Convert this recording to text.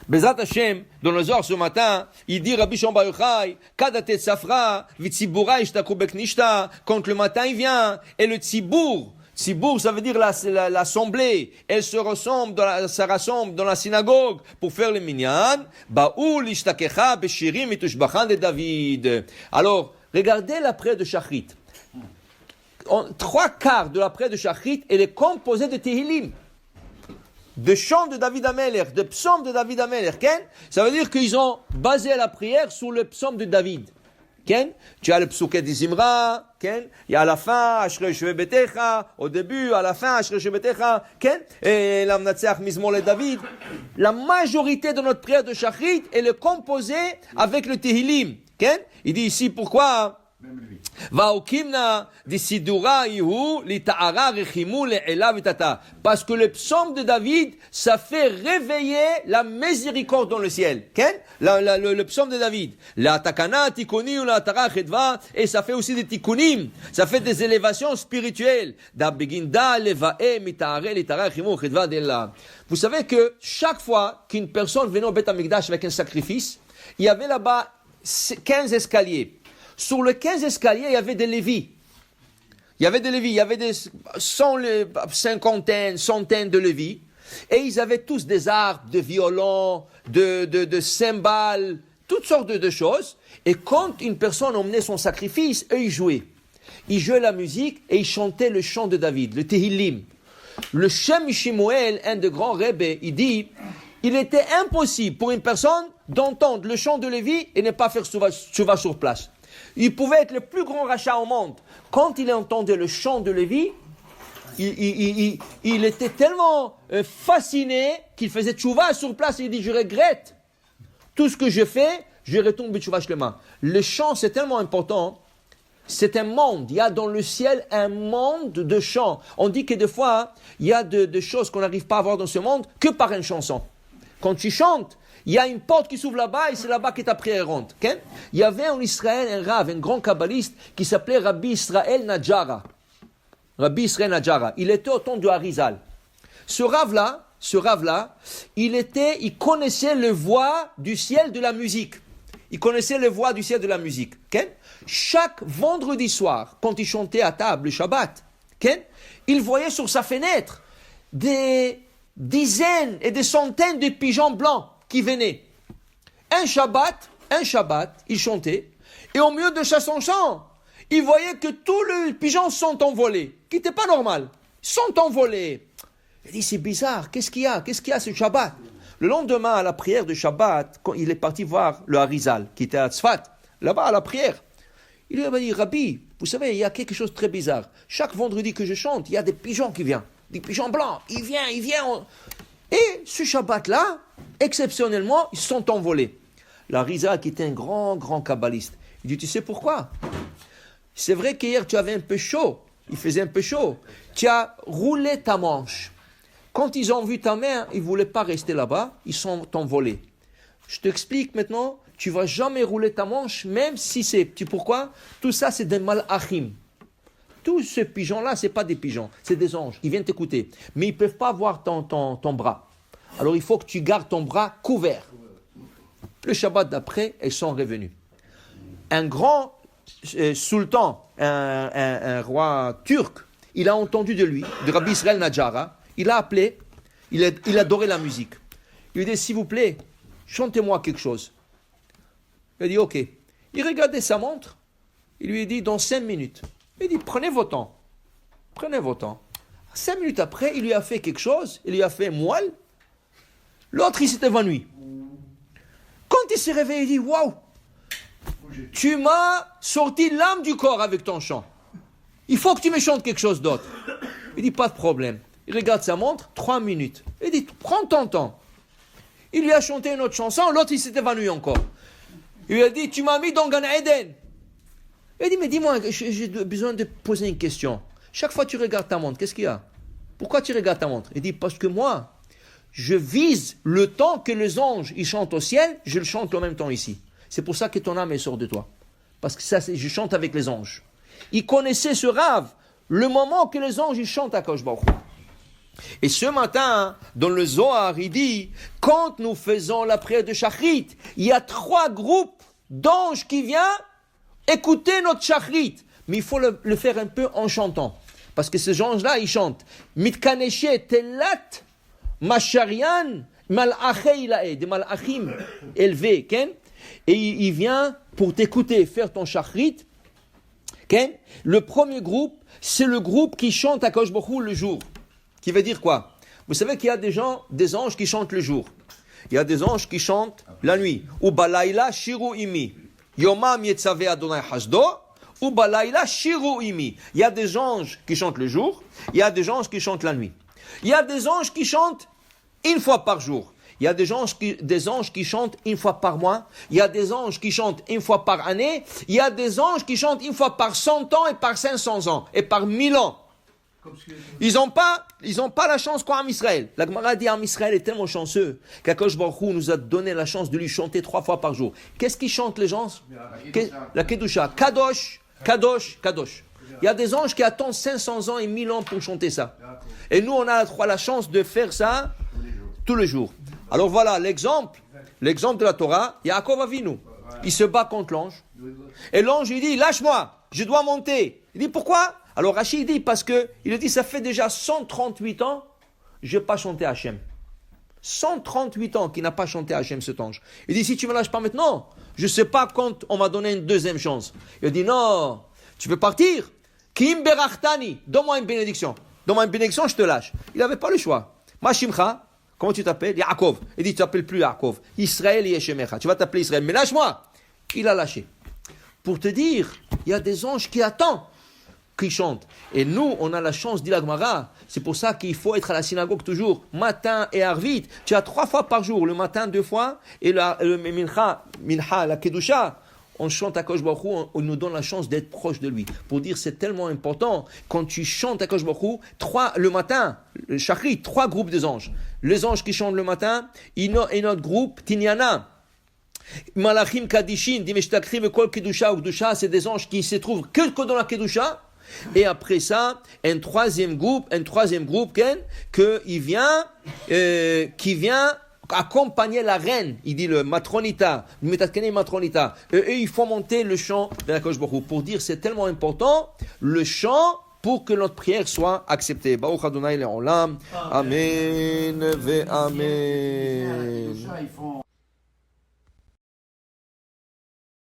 Bezrat Hashem, dans le Zohar ce matin, il dit Rabbi Shimon Bar Yochai, Kadatet Safra, Vitzibura Ishtaku Beknishta, quand le matin il vient, et le Tzibour, Tzibour, ça veut dire l'assemblée, elle se rassemble dans la synagogue pour faire le minyan, Ba'ul Ishtakecha Beshirim et Tushbachan de David. Alors, regardez la prière de Shachrit. Trois quarts de la prière de Shachrit, elle est composée de Tehillim. De chants de David Ameler, de psaumes de David Ameler, ça veut dire qu'ils ont basé la prière sur le psaume de David. Tu as le psouket d'Izimra, il y a à la fin, Ashrei Shevebetecha, au début, à la fin, Ashrei Shevebetecha, et l'Amnatseach Mizmor le David. La majorité de notre prière de Shachrit, elle est composée avec le Tehillim. Il dit ici pourquoi Vaokimna disidura ihu lita'ara rechimu le'ela vitata. Parce que le psaume de David, ça fait réveiller la miséricorde dans le ciel. Le psaume de David. La takana tikuni ou la tara chedva. Et ça fait aussi des tikunim. Ça fait des élévations spirituelles. Da beginda levae mita'are lita'ara rechimu chedva d'ella. Vous savez que chaque fois qu'une personne venait au Beth Amikdash avec un sacrifice, il y avait là-bas 15 escaliers. Sur les 15 escaliers, il y avait des lévis. Il y avait des centaines de lévis. Et ils avaient tous des harpes, de violons, de cymbales, toutes sortes de choses. Et quand une personne emmenait son sacrifice, eux, ils jouaient. Ils jouaient la musique et ils chantaient le chant de David, le Tehillim. Le Shem Shmuel, un des grands Rebbe, il dit, il était impossible pour une personne d'entendre le chant de Lévi et ne pas faire tchouva sur place. Il pouvait être le plus grand rachat au monde. Quand il entendait le chant de Lévi, il était tellement fasciné qu'il faisait tchouva sur place. Il dit, je regrette tout ce que je fais, je retourne tchouva shlema. Le chant, c'est tellement important. C'est un monde. Il y a dans le ciel un monde de chants. On dit que des fois, il y a de choses qu'on n'arrive pas à voir dans ce monde que par une chanson. Quand tu chantes, il y a une porte qui s'ouvre là-bas et c'est là-bas que ta prière rentre. Il y avait en Israël un rav, un grand kabbaliste qui s'appelait Rabbi Israël Najara. Rabbi Israël Najara. Il était au temps du Harizal. Ce rav-là, il connaissait les voix du ciel de la musique. Il connaissait les voix du ciel de la musique. Chaque vendredi soir, quand il chantait à table le Shabbat, il voyait sur sa fenêtre des dizaines et des centaines de pigeons blancs qui venaient. Un Shabbat, il chantait, et au milieu de son chant, il voyait que tous les pigeons sont envolés, qui n'était pas normal. Ils sont envolés. Il dit, c'est bizarre, qu'est-ce qu'il y a ce Shabbat? Le lendemain, à la prière de Shabbat, quand il est parti voir le Harizal, qui était à Tzfat, là-bas à la prière, il lui a dit, Rabbi, vous savez, il y a quelque chose de très bizarre. Chaque vendredi que je chante, il y a des pigeons qui viennent. Des pigeons blancs. Ils viennent. Et ce Shabbat-là, exceptionnellement, ils sont envolés. La Harizal, qui était un grand kabbaliste, il dit, tu sais pourquoi? C'est vrai qu'hier, tu avais un peu chaud. Il faisait un peu chaud. Tu as roulé ta manche. Quand ils ont vu ta main, ils ne voulaient pas rester là-bas. Ils sont envolés. Je t'explique maintenant. Tu ne vas jamais rouler ta manche, même si c'est... Tu sais pourquoi? Tout ça, c'est des malachim. Tous ces pigeons-là, ce n'est pas des pigeons, c'est des anges. Ils viennent t'écouter. Mais ils ne peuvent pas voir ton bras. Alors, il faut que tu gardes ton bras couvert. Le Shabbat d'après, ils sont revenus. Un grand sultan, un roi turc, il a entendu de lui, de Rabbi Israël Najara. Il a appelé, il adorait la musique. Il lui dit, s'il vous plaît, chantez-moi quelque chose. Il a dit, ok. Il regardait sa montre. Il lui a dit, dans 5 minutes. Il dit, prenez vos temps. 5 minutes après, il lui a fait quelque chose. Il lui a fait moelle. L'autre, il s'est évanoui. Quand il s'est réveillé, il dit, waouh, tu m'as sorti l'âme du corps avec ton chant. Il faut que tu me chantes quelque chose d'autre. Il dit, pas de problème. Il regarde sa montre, 3 minutes. Il dit, prends ton temps. Il lui a chanté une autre chanson. L'autre, il s'est évanoui encore. Il lui a dit, tu m'as mis dans Gan Eden. Il dit, mais dis-moi, j'ai besoin de poser une question. Chaque fois que tu regardes ta montre, qu'est-ce qu'il y a? Pourquoi tu regardes ta montre? Il dit, parce que moi, je vise le temps que les anges ils chantent au ciel, je le chante en même temps ici. C'est pour ça que ton âme sort de toi. Parce que ça, je chante avec les anges. Il connaissait ce rave, le moment que les anges ils chantent à Kosh Baruch Hu. Et ce matin, dans le Zohar, il dit, quand nous faisons la prière de Shachrit, il y a 3 groupes d'anges qui viennent écouter notre Shachrit. Mais il faut le faire un peu en chantant. Parce que ces anges-là, ils chantent. Mitkaneshe telat masharian malachei ilae, des malachim élevés. Et il vient pour t'écouter, faire ton Shachrit. Le premier groupe, c'est le groupe qui chante à Kadosh Baruch Hu le jour. Qui veut dire quoi? Vous savez qu'il y a des anges qui chantent le jour. Il y a des anges qui chantent la nuit. Ou balayla shiru imi. Yomam yetzave Adonai hasdo. Ou balayla shiru imi. Il y a des anges qui chantent le jour. Il y a des anges qui chantent la nuit. Il y a des anges qui chantent une fois par jour. Il y a des anges qui chantent une fois par mois. Il y a des anges qui chantent une fois par année. Il y a des anges qui chantent une fois par 100 ans et par 500 ans et par 1000 ans. Ils n'ont pas la chance qu'Am Israël. La Gemara dit Am Israël est tellement chanceux qu'Akadosh Baruch Hu nous a donné la chance de lui chanter 3 fois par jour. Qu'est-ce qu'ils chantent les gens? La Kedusha. Kadosh, Kadosh, Kadosh. Il y a des anges qui attendent 500 ans et 1000 ans pour chanter ça. Et nous, on a la chance de faire ça tous les jours. Alors voilà l'exemple de la Torah. Yaakov Avinu, il se bat contre l'ange. Et l'ange, il dit, lâche-moi, je dois monter. Il dit, pourquoi? Alors Rachid dit, parce que, il dit, ça fait déjà 138 ans, je n'ai pas chanté Hachem. 138 ans qu'il n'a pas chanté Hachem, cet ange. Il dit, si tu ne me lâches pas maintenant, je ne sais pas quand on m'a donné une deuxième chance. Il dit, non, tu peux partir. Kim berachtani, donne-moi une bénédiction. Donne-moi une bénédiction, je te lâche. Il n'avait pas le choix. Mashimcha, comment tu t'appelles? Yaakov. Il dit, tu t'appelles plus Yaakov. Israël Yeshemecha. Tu vas t'appeler Israël. Mais lâche-moi. Il a lâché. Pour te dire, il y a des anges qui attendent, qui chantent. Et nous, on a la chance, dit la Gemara. C'est pour ça qu'il faut être à la synagogue toujours, matin et arvit. Tu as 3 fois par jour, le matin 2 fois, et le mincha, la kedusha. On chante à Kadosh Baruch Hu, on nous donne la chance d'être proche de lui. Pour dire, c'est tellement important. Quand tu chantes à Kadosh Baruch Hu, le matin, le Shachrit, 3 groupes des anges. Les anges qui chantent le matin, et notre groupe, Tinyana. Malachim Kadishin, Dimeshtakrim, Kol Kedusha ou Kedusha, c'est des anges qui se trouvent que dans la Kedusha. Et après ça, un troisième groupe, qui vient accompagner la reine. Il dit le matronita, le metatkene matronita. Et il faut monter le chant de la Kadosh Baruch Hu. Pour dire, c'est tellement important, le chant, pour que notre prière soit acceptée. Baruch Adonai Le'olam. Amen ve Amen.